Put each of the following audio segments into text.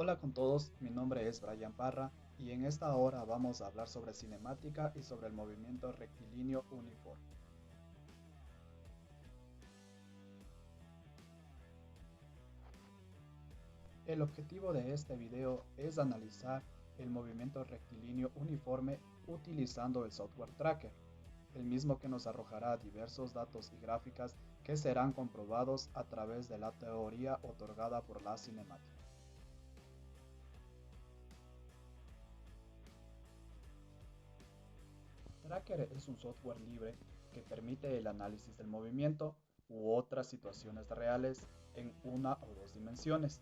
Hola con todos, mi nombre es Brian Parra y en esta hora vamos a hablar sobre cinemática y sobre el movimiento rectilíneo uniforme. El objetivo de este video es analizar el movimiento rectilíneo uniforme utilizando el software Tracker, el mismo que nos arrojará diversos datos y gráficas que serán comprobados a través de la teoría otorgada por la cinemática. Tracker es un software libre que permite el análisis del movimiento u otras situaciones reales en una o dos dimensiones.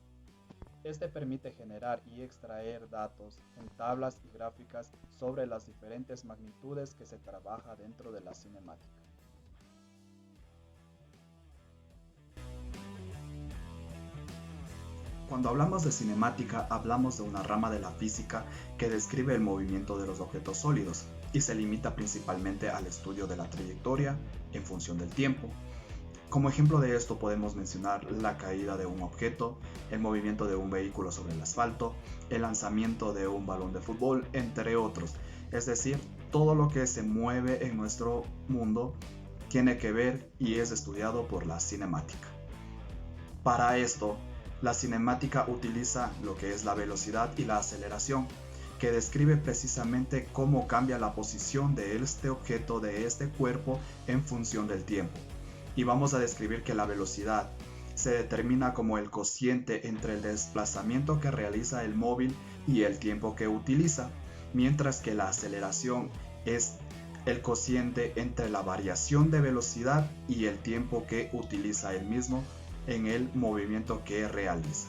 Este permite generar y extraer datos en tablas y gráficas sobre las diferentes magnitudes que se trabaja dentro de la cinemática. Cuando hablamos de cinemática, hablamos de una rama de la física que describe el movimiento de los objetos sólidos y se limita principalmente al estudio de la trayectoria en función del tiempo. Como ejemplo de esto podemos mencionar la caída de un objeto, el movimiento de un vehículo sobre el asfalto, el lanzamiento de un balón de fútbol, entre otros. Es decir, todo lo que se mueve en nuestro mundo tiene que ver y es estudiado por la cinemática. Para esto, la cinemática utiliza lo que es la velocidad y la aceleración, que describe precisamente cómo cambia la posición de este objeto, de este cuerpo, en función del tiempo. Y vamos a describir que la velocidad se determina como el cociente entre el desplazamiento que realiza el móvil y el tiempo que utiliza, mientras que la aceleración es el cociente entre la variación de velocidad y el tiempo que utiliza el mismo en el movimiento que realiza.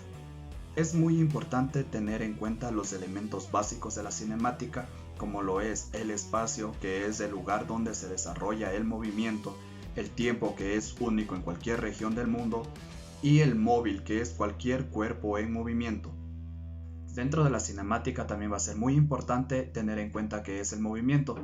Es muy importante tener en cuenta los elementos básicos de la cinemática, como lo es el espacio, que es el lugar donde se desarrolla el movimiento, el tiempo, que es único en cualquier región del mundo, y el móvil, que es cualquier cuerpo en movimiento. Dentro de la cinemática también va a ser muy importante tener en cuenta qué es el movimiento,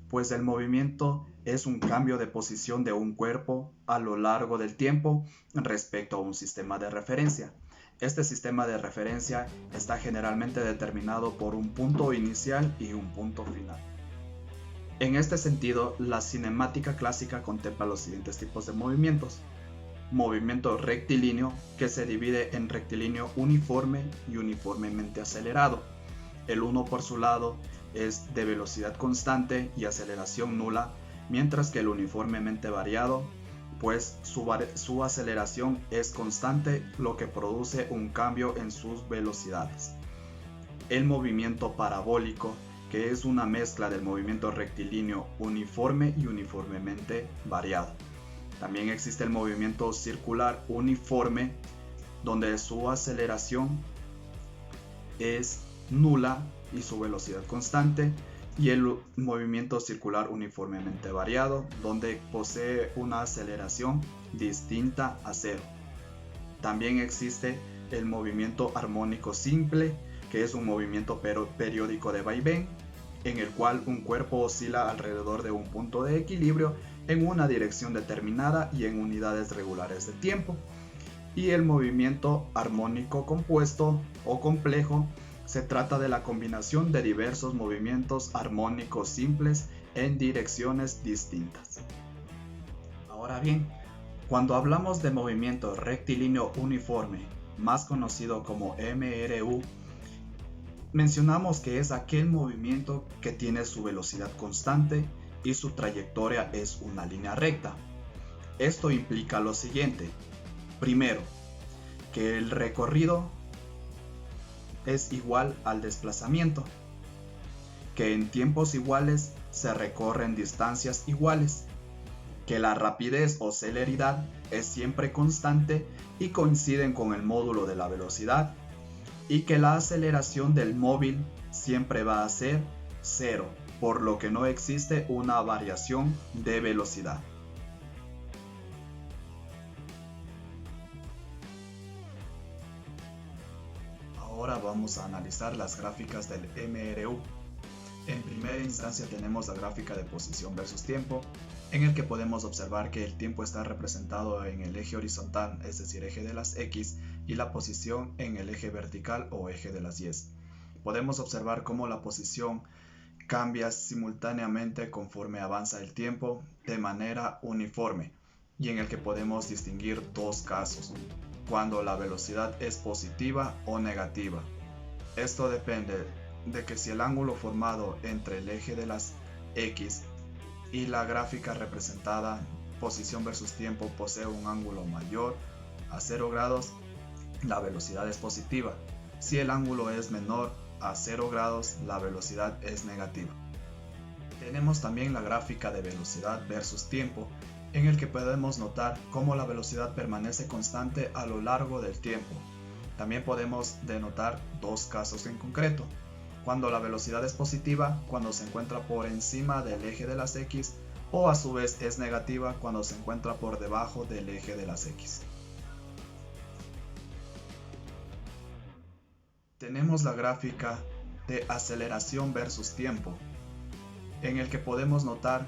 pues el movimiento es un cambio de posición de un cuerpo a lo largo del tiempo respecto a un sistema de referencia. Este sistema de referencia está generalmente determinado por un punto inicial y un punto final. En este sentido, la cinemática clásica contempla los siguientes tipos de movimientos. Movimiento rectilíneo, que se divide en rectilíneo uniforme y uniformemente acelerado. El uno por su lado es de velocidad constante y aceleración nula, mientras que el uniformemente variado, pues su aceleración es constante, lo que produce un cambio en sus velocidades. El movimiento parabólico, que es una mezcla del movimiento rectilíneo uniforme y uniformemente variado. También existe el movimiento circular uniforme, donde su aceleración es nula y su velocidad constante, y el movimiento circular uniformemente variado, donde posee una aceleración distinta a cero. También existe el movimiento armónico simple, que es un movimiento periódico de vaivén, en el cual un cuerpo oscila alrededor de un punto de equilibrio en una dirección determinada y en unidades regulares de tiempo. Y el movimiento armónico compuesto o complejo se trata de la combinación de diversos movimientos armónicos simples en direcciones distintas. Ahora bien, cuando hablamos de movimiento rectilíneo uniforme, más conocido como MRU, mencionamos que es aquel movimiento que tiene su velocidad constante y su trayectoria es una línea recta. Esto implica lo siguiente. Primero, que el recorrido es igual al desplazamiento, que en tiempos iguales se recorren distancias iguales, que la rapidez o celeridad es siempre constante y coinciden con el módulo de la velocidad, y que la aceleración del móvil siempre va a ser cero, por lo que no existe una variación de velocidad. Ahora vamos a analizar las gráficas del MRU. En primera instancia tenemos la gráfica de posición versus tiempo, en el que podemos observar que el tiempo está representado en el eje horizontal, es decir, eje de las X, y la posición en el eje vertical o eje de las Y. Podemos observar cómo la posición cambia simultáneamente conforme avanza el tiempo de manera uniforme, y en el que podemos distinguir dos casos, cuando la velocidad es positiva o negativa. Esto depende de que si el ángulo formado entre el eje de las X y la gráfica representada posición versus tiempo posee un ángulo mayor a 0 grados, la velocidad es positiva. Si el ángulo es menor a 0 grados, la velocidad es negativa. Tenemos también la gráfica de velocidad versus tiempo, en el que podemos notar cómo la velocidad permanece constante a lo largo del tiempo. También podemos denotar dos casos en concreto: cuando la velocidad es positiva, cuando se encuentra por encima del eje de las X, o a su vez es negativa cuando se encuentra por debajo del eje de las X. Tenemos la gráfica de aceleración versus tiempo, en el que podemos notar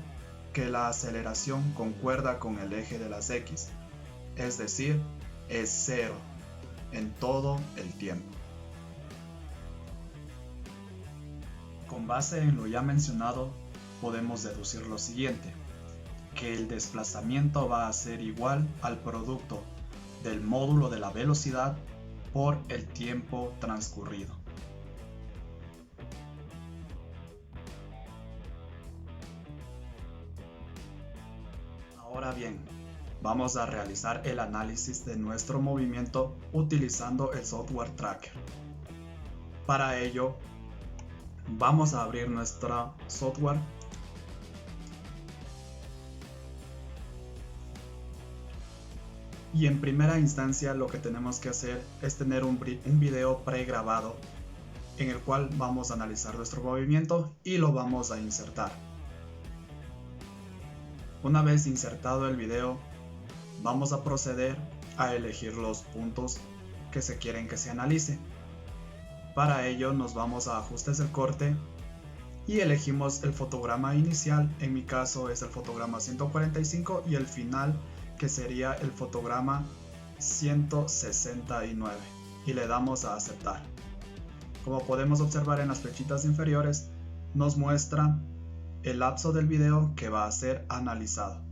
que la aceleración concuerda con el eje de las X, es decir, es cero en todo el tiempo. Con base en lo ya mencionado, podemos deducir lo siguiente: que el desplazamiento va a ser igual al producto del módulo de la velocidad por el tiempo transcurrido. Ahora bien, vamos a realizar el análisis de nuestro movimiento utilizando el software Tracker. Para ello, vamos a abrir nuestro software y en primera instancia lo que tenemos que hacer es tener un video pregrabado en el cual vamos a analizar nuestro movimiento y lo vamos a insertar. Una vez insertado el video, vamos a proceder a elegir los puntos que se quieren que se analice. Para ello nos vamos a ajustes del corte y elegimos el fotograma inicial. En mi caso es el fotograma 145 y el final, que sería el fotograma 169, y le damos a aceptar. Como podemos observar en las flechitas inferiores, nos muestra el lapso del video que va a ser analizado.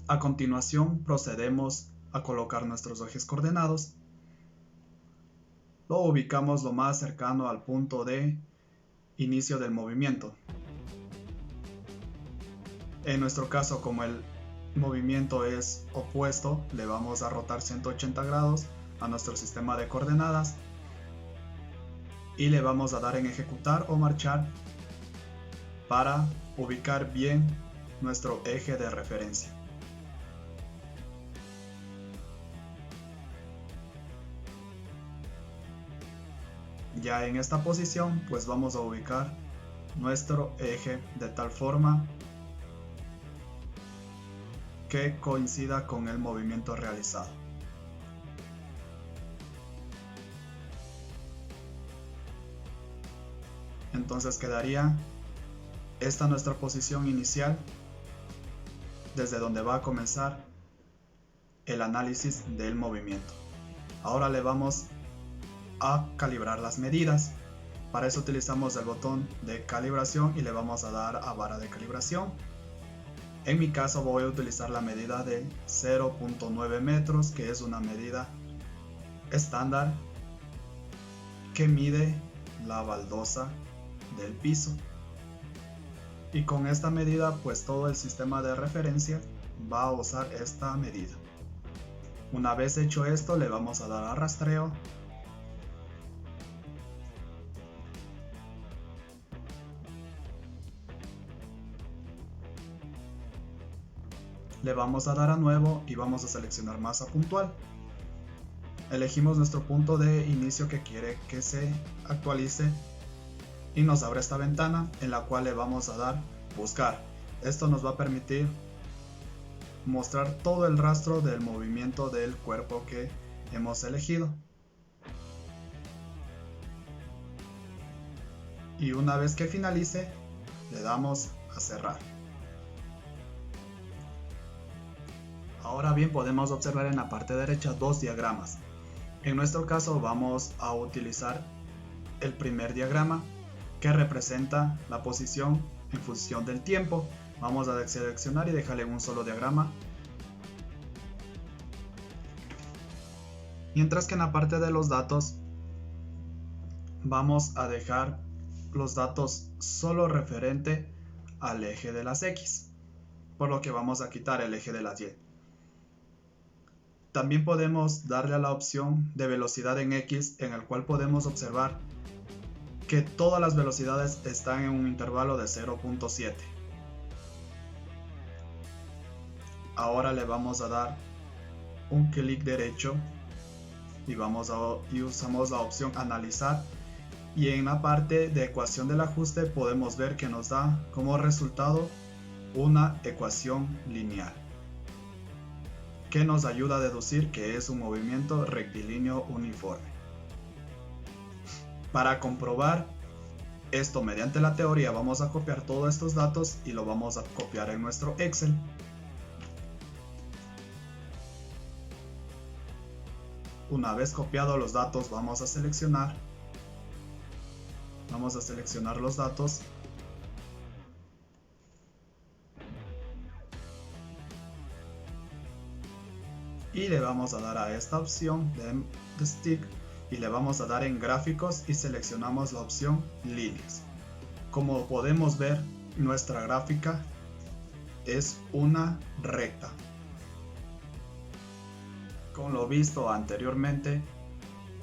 A continuación procedemos a colocar nuestros ejes coordenados. Lo ubicamos lo más cercano al punto de inicio del movimiento. En nuestro caso, como el movimiento es opuesto, le vamos a rotar 180 grados a nuestro sistema de coordenadas y le vamos a dar en ejecutar o marchar para ubicar bien nuestro eje de referencia. Ya en esta posición, pues vamos a ubicar nuestro eje de tal forma que coincida con el movimiento realizado. Entonces quedaría esta nuestra posición inicial, desde donde va a comenzar el análisis del movimiento. Ahora le vamos a calibrar las medidas. Para eso utilizamos el botón de calibración y le vamos a dar a vara de calibración. En mi caso voy a utilizar la medida de 0.9 metros, que es una medida estándar que mide la baldosa del piso. Y con esta medida, pues todo el sistema de referencia va a usar esta medida. Una vez hecho esto, le vamos a dar a rastreo. Le vamos a dar a nuevo y vamos a seleccionar masa puntual. Elegimos nuestro punto de inicio que quiere que se actualice y nos abre esta ventana en la cual le vamos a dar buscar. Esto nos va a permitir mostrar todo el rastro del movimiento del cuerpo que hemos elegido. Y una vez que finalice, le damos a cerrar. Ahora bien, podemos observar en la parte derecha dos diagramas. En nuestro caso vamos a utilizar el primer diagrama, que representa la posición en función del tiempo. Vamos a seleccionar y dejarle en un solo diagrama. Mientras que en la parte de los datos vamos a dejar los datos solo referente al eje de las X, por lo que vamos a quitar el eje de las Y. También podemos darle a la opción de velocidad en X, en el cual podemos observar que todas las velocidades están en un intervalo de 0.7. Ahora le vamos a dar un clic derecho y usamos la opción analizar, y en la parte de ecuación del ajuste podemos ver que nos da como resultado una ecuación lineal que nos ayuda a deducir que es un movimiento rectilíneo uniforme. Para comprobar esto mediante la teoría, vamos a copiar todos estos datos y lo vamos a copiar en nuestro Excel. Una vez copiados los datos, vamos a seleccionar los datos y le vamos a dar a esta opción de stick y le vamos a dar en gráficos y seleccionamos la opción líneas. Como podemos ver, nuestra gráfica es una recta. Con lo visto anteriormente,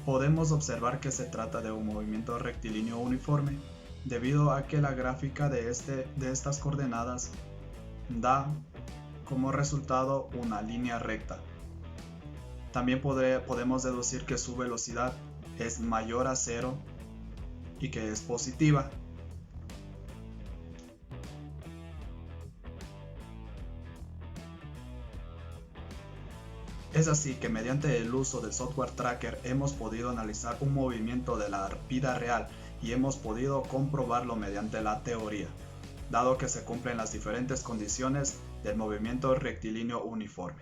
podemos observar que se trata de un movimiento rectilíneo uniforme, debido a que la gráfica de estas coordenadas da como resultado una línea recta. También podemos deducir que su velocidad es mayor a 0 y que es positiva. Es así que mediante el uso del software tracker hemos podido analizar un movimiento de la vida real y hemos podido comprobarlo mediante la teoría, dado que se cumplen las diferentes condiciones del movimiento rectilíneo uniforme.